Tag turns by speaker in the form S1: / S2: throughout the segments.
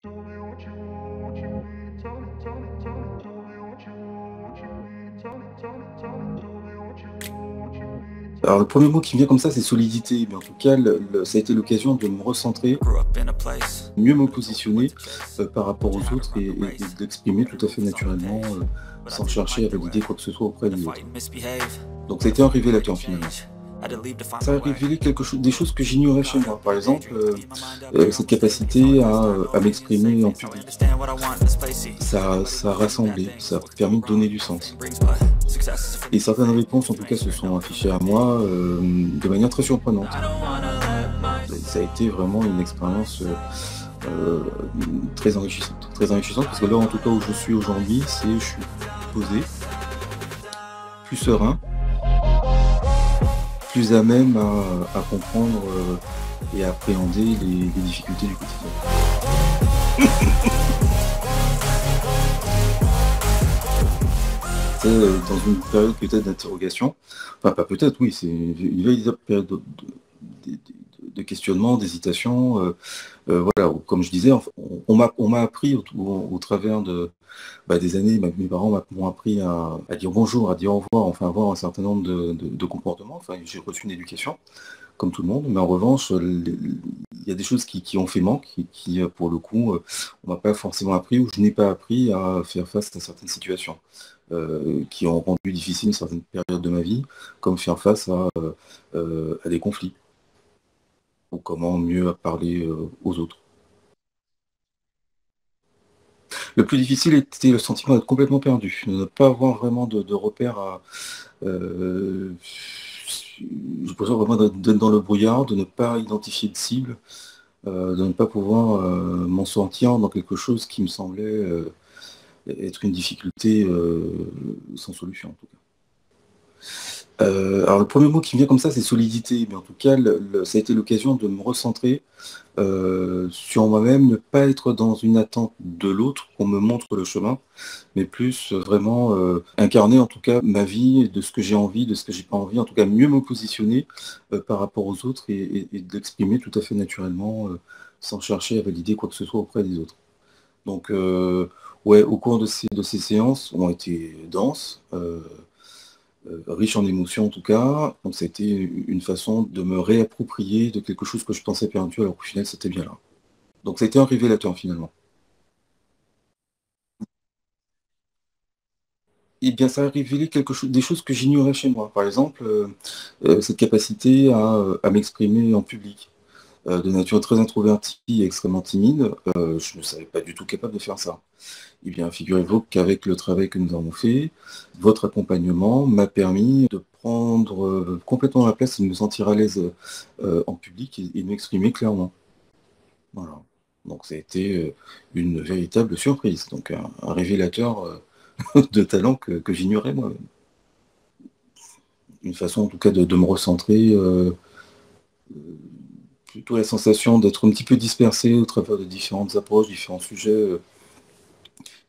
S1: Tell me what you want, what you need. Tell me what you want, what you need. Tell me what you want, what you need.
S2: Alors le premier mot qui me vient comme ça, c'est solidité, mais en tout cas, ça a été l'occasion de me recentrer,
S3: Grew up in a place
S2: mieux me
S3: where there was no one
S2: positionner
S3: to chase.
S2: par rapport
S3: Taught
S2: aux
S3: how to
S2: autres
S3: run
S2: et,
S3: the
S2: et- et
S3: race.
S2: d'exprimer tout à fait
S3: Always on my
S2: naturellement,
S3: page, but I
S2: sans
S3: didn't
S2: chercher à
S3: like the
S2: valider
S3: way
S2: quoi que ce soit auprès
S3: that
S2: des
S3: fight
S2: autres.
S3: and misbehave.
S2: Donc ça a
S3: I
S2: été un
S3: felt like I had to
S2: révélateur finalement.
S3: change. I had to leave to find
S2: Ça
S3: my
S2: a
S3: way.
S2: révélé des choses que j'ignorais chez
S3: Caught
S2: moi.
S3: up
S2: Par
S3: in a
S2: exemple,
S3: daydream. Beat my mind up here,
S2: cette
S3: almost daily. Felt
S2: capacité
S3: like I start
S2: à
S3: over again
S2: m'exprimer en
S3: safely. So I
S2: public.
S3: understand what I want in this place. See, everybody
S2: Ça a
S3: wants something bad
S2: rassemblé,
S3: things.
S2: ça a
S3: What could go
S2: permis de donner
S3: wrong?
S2: du
S3: Nothing
S2: sens.
S3: brings but success is a
S2: Et
S3: fleeting
S2: certaines
S3: thing.
S2: réponses, en tout
S3: Just
S2: cas,
S3: make
S2: se
S3: sure
S2: sont
S3: nobody
S2: affichées à
S3: let me
S2: moi
S3: in.
S2: de manière très surprenante.
S3: I don't wanna let myself
S2: Ça a été vraiment une expérience euh, très enrichissante. Très enrichissante parce que là, en tout cas, où je suis aujourd'hui, je suis posé, plus serein, plus à même à comprendre et à appréhender les difficultés du quotidien. C'est dans une période peut-être d'interrogation, enfin pas peut-être, oui, c'est une véritable période de questionnement, d'hésitation. Voilà, comme je disais, on m'a appris au travers des années, mes parents m'ont appris à dire bonjour, à dire au revoir, enfin avoir un certain nombre de comportements. Enfin, j'ai reçu une éducation, comme tout le monde, mais en revanche, il y a des choses qui ont fait manque, pour le coup, on m'a pas forcément appris ou je n'ai pas appris à faire face à certaines situations qui ont rendu difficile certaines périodes de ma vie, comme faire face à des conflits ou comment mieux parler aux autres. Le plus difficile était le sentiment d'être complètement perdu, de ne pas avoir vraiment de repères à, je pense vraiment d'être dans le brouillard, de ne pas identifier de cible, de ne pas pouvoir m'en sortir dans quelque chose qui me semblait être une difficulté sans solution en tout cas. Alors le premier mot qui me vient comme ça, c'est solidité, mais en tout cas, ça a été l'occasion de me recentrer sur moi-même, ne pas être dans une attente de l'autre, qu'on me montre le chemin, mais plus vraiment incarner en tout cas ma vie, de ce que j'ai envie, de ce que j'ai pas envie, en tout cas mieux me positionner par rapport aux autres et de l'exprimer tout à fait naturellement, sans chercher à valider quoi que ce soit auprès des autres. Donc ouais, au cours de ces séances ont été denses, riches en émotions en tout cas, donc ça a été une façon de me réapproprier de quelque chose que je pensais perdu alors qu'au final c'était bien là. Donc ça a été un révélateur finalement. Eh bien, ça a révélé des choses que j'ignorais chez moi. Par exemple, cette capacité à m'exprimer en public. De nature très introvertie et extrêmement timide, je ne savais pas du tout capable de faire ça. Eh bien, figurez-vous qu'avec le travail que nous avons fait, votre accompagnement m'a permis de prendre complètement ma place et de me sentir à l'aise en public et de m'exprimer clairement. Voilà. Donc ça a été une véritable surprise, donc un révélateur de talent que j'ignorais moi-même. Une façon en tout cas de me recentrer, plutôt la sensation d'être un petit peu dispersé au travers de différentes approches, différents sujets,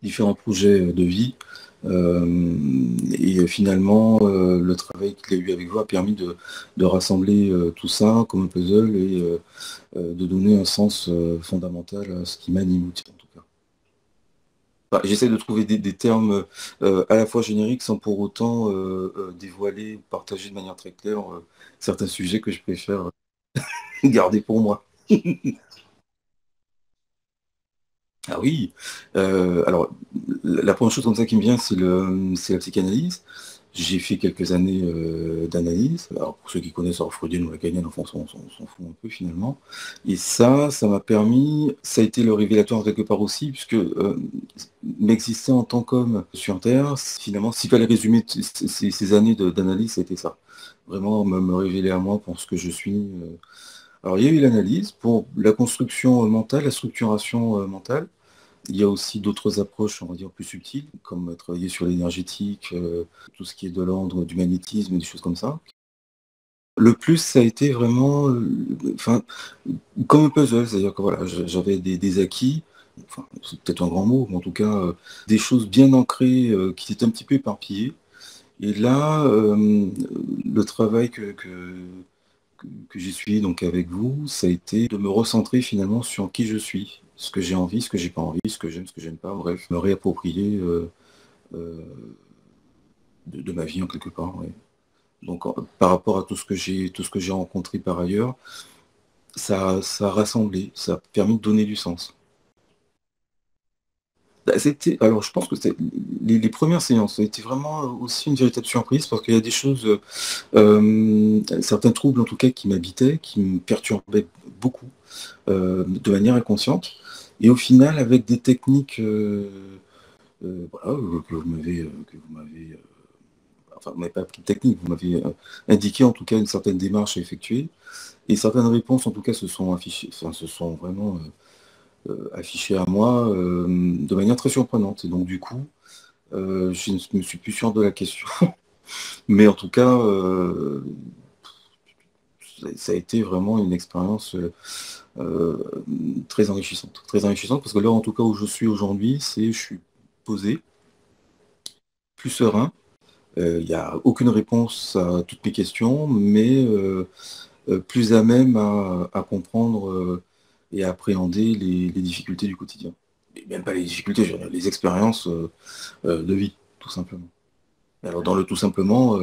S2: différents projets de vie. Et finalement, le travail qu'il a eu avec vous a permis de rassembler tout ça comme un puzzle et de donner un sens fondamental à ce qui m'anime en tout cas. Enfin, j'essaie de trouver des termes à la fois génériques sans pour autant dévoiler ou partager de manière très claire certains sujets que je préfère garder pour moi. Ah oui, alors la première chose comme ça qui me vient, c'est la psychanalyse. J'ai fait quelques années d'analyse. Alors pour ceux qui connaissent alors freudienne ou lacanienne, enfin on s'en fout un peu finalement. Et ça m'a permis, ça a été le révélateur quelque part aussi, puisque m'exister en tant qu'homme sur Terre, finalement, s'il fallait résumer ces années d'analyse, c'était ça. Vraiment me révéler à moi pour ce que je suis. Alors il y a eu l'analyse pour la construction mentale, la structuration mentale. Il y a aussi d'autres approches, on va dire, plus subtiles, comme travailler sur l'énergétique, tout ce qui est de l'ordre du magnétisme, des choses comme ça. Le plus, ça a été vraiment, enfin, comme un puzzle, c'est-à-dire que voilà, j'avais des acquis, enfin, c'est peut-être un grand mot, mais en tout cas, des choses bien ancrées, qui étaient un petit peu éparpillées. Et là, le travail que j'ai suivi donc avec vous, ça a été de me recentrer finalement sur qui je suis, ce que j'ai envie, ce que j'ai pas envie, ce que j'aime pas, bref, me réapproprier de ma vie en quelque part. Ouais. Donc par rapport à tout ce que j'ai rencontré par ailleurs, ça a rassemblé, ça a permis de donner du sens. Bah, alors je pense que les premières séances, ça a été vraiment aussi une véritable surprise parce qu'il y a des choses, certains troubles en tout cas qui m'habitaient, qui me perturbaient beaucoup, de manière inconsciente. Et au final, avec des techniques voilà, que vous m'avez enfin, vous m'avez pas appris de technique, vous m'avez indiqué en tout cas une certaine démarche à effectuer. Et certaines réponses en tout cas se sont affichées, enfin, se sont vraiment affichées à moi de manière très surprenante. Et donc du coup, je ne me suis plus sûr de la question. Mais en tout cas, ça a été vraiment une expérience très enrichissante. Très enrichissante parce que là, en tout cas, où je suis aujourd'hui, je suis posé, plus serein. Il n'y a aucune réponse à toutes mes questions, mais plus à même à comprendre et à appréhender les difficultés du quotidien. Et même pas les difficultés, je veux dire, les expériences de vie, tout simplement. Alors dans le tout simplement,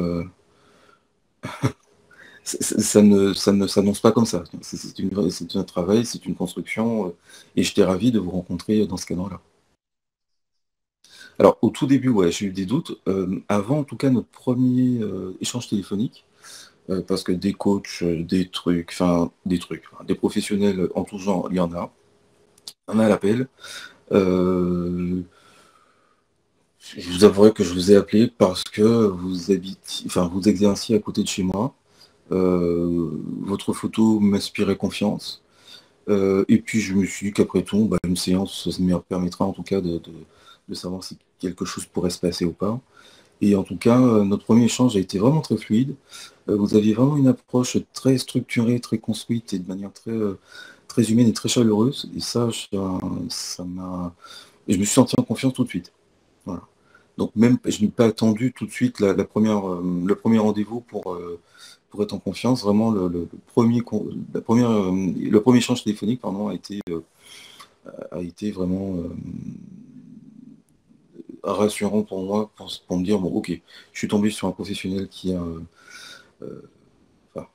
S2: ça ne s'annonce pas comme ça. C'est un travail, c'est une construction, et j'étais ravi de vous rencontrer dans ce cadre-là. Alors au tout début, ouais, j'ai eu des doutes. Avant en tout cas notre premier échange téléphonique, parce que des coachs, des professionnels en tout genre, il y en a. Il y en a à l'appel. Je vous avouerai que je vous ai appelé parce que vous exerciez à côté de chez moi. Votre photo m'inspirait confiance. Et puis je me suis dit qu'après tout, bah, une séance ça me permettra en tout cas de savoir si quelque chose pourrait se passer ou pas. Et en tout cas, notre premier échange a été vraiment très fluide. Vous aviez vraiment une approche très structurée, très construite et de manière très humaine et très chaleureuse. Et ça m'a. Et je me suis senti en confiance tout de suite. Voilà. Donc même, je n'ai pas attendu tout de suite le premier rendez-vous pour être en confiance. Vraiment, le premier échange téléphonique, pardon, a été vraiment rassurant pour moi, pour me dire, bon, ok, je suis tombé sur un professionnel qui a, enfin,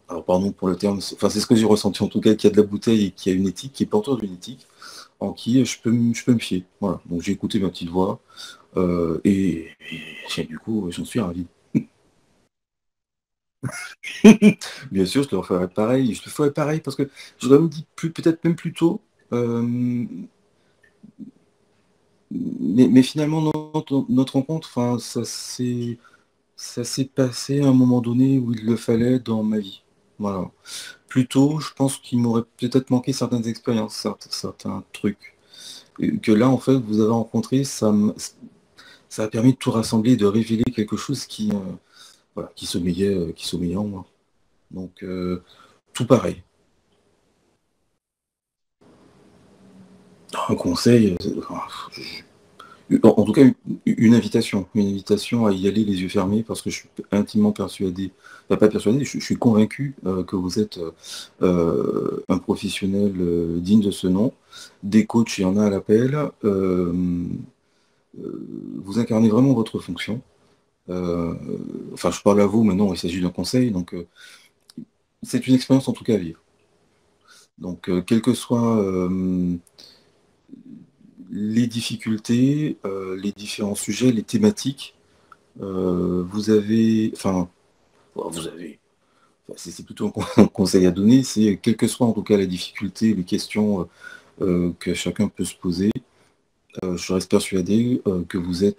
S2: alors pardon pour le terme, c'est ce que j'ai ressenti en tout cas, qui a de la bouteille et qui a une éthique, qui est porteur d'une éthique, en qui je peux me fier. Voilà. Donc j'ai écouté ma petite voix, et du coup, j'en suis ravi. Bien sûr, je le referai pareil. Je le ferai pareil parce que j'aurais même dit peut-être même plus tôt. euh, mais finalement, notre rencontre, enfin, ça s'est passé à un moment donné où il le fallait dans ma vie. Voilà. Plus tôt, je pense qu'il m'aurait peut-être manqué certaines expériences, certains trucs. Et que là, en fait, vous avez rencontré, ça a permis de tout rassembler, de révéler quelque chose voilà, qui sommeillait en moi. Donc, tout pareil. Un conseil, en tout cas, une invitation à y aller les yeux fermés parce que je suis intimement persuadé, enfin, pas persuadé, je suis convaincu que vous êtes un professionnel digne de ce nom. Des coachs, il y en a à l'appel. Vous incarnez vraiment votre fonction. Euh, enfin, je parle à vous maintenant, il s'agit d'un conseil, donc c'est une expérience en tout cas à vivre. Donc, quels que soient les difficultés, les différents sujets, les thématiques, vous avez, enfin, vous avez, c'est plutôt un conseil à donner, c'est quelle que soit en tout cas la difficulté, les questions que chacun peut se poser, je reste persuadé que vous êtes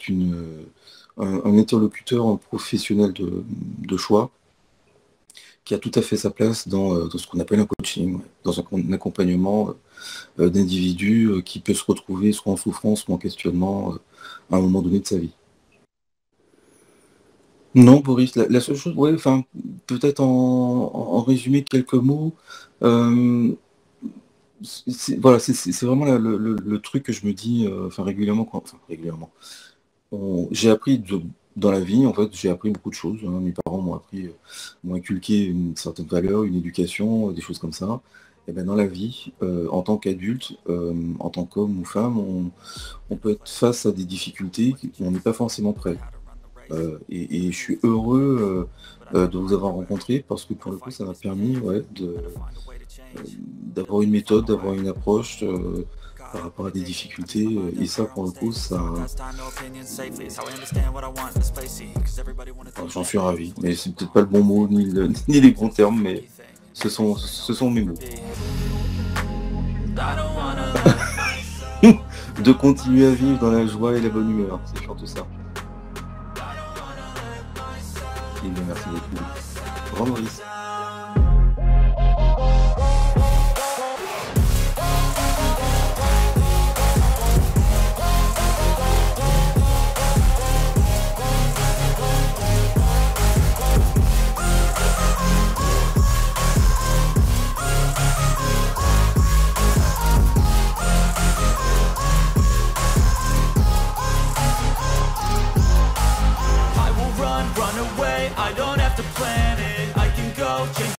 S2: un interlocuteur, un professionnel de choix qui a tout à fait sa place dans ce qu'on appelle un coaching, ouais, dans un accompagnement d'individus qui peut se retrouver soit en souffrance, soit en questionnement à un moment donné de sa vie. Non, Boris, la seule chose, ouais, enfin, peut-être en résumé quelques mots. euh, voilà, c'est vraiment le truc que je me dis, enfin régulièrement, enfin régulièrement. J'ai appris dans la vie, en fait, j'ai appris beaucoup de choses, hein. Mes parents m'ont inculqué une certaine valeur, une éducation, des choses comme ça. Et ben dans la vie, en tant qu'adulte, en tant qu'homme ou femme, on peut être face à des difficultés où on n'est pas forcément prêt. Et je suis heureux de vous avoir rencontré parce que pour le coup, ça m'a permis ouais, d'avoir une méthode, d'avoir une approche par rapport à des difficultés. Et ça, pour le coup, ça, j'en suis ravi. Mais c'est peut-être pas le bon mot ni les bons termes, mais ce sont mes mots. De continuer à vivre dans la joie et la bonne humeur, c'est surtout ça. Et bien, merci beaucoup. Au revoir, Maurice.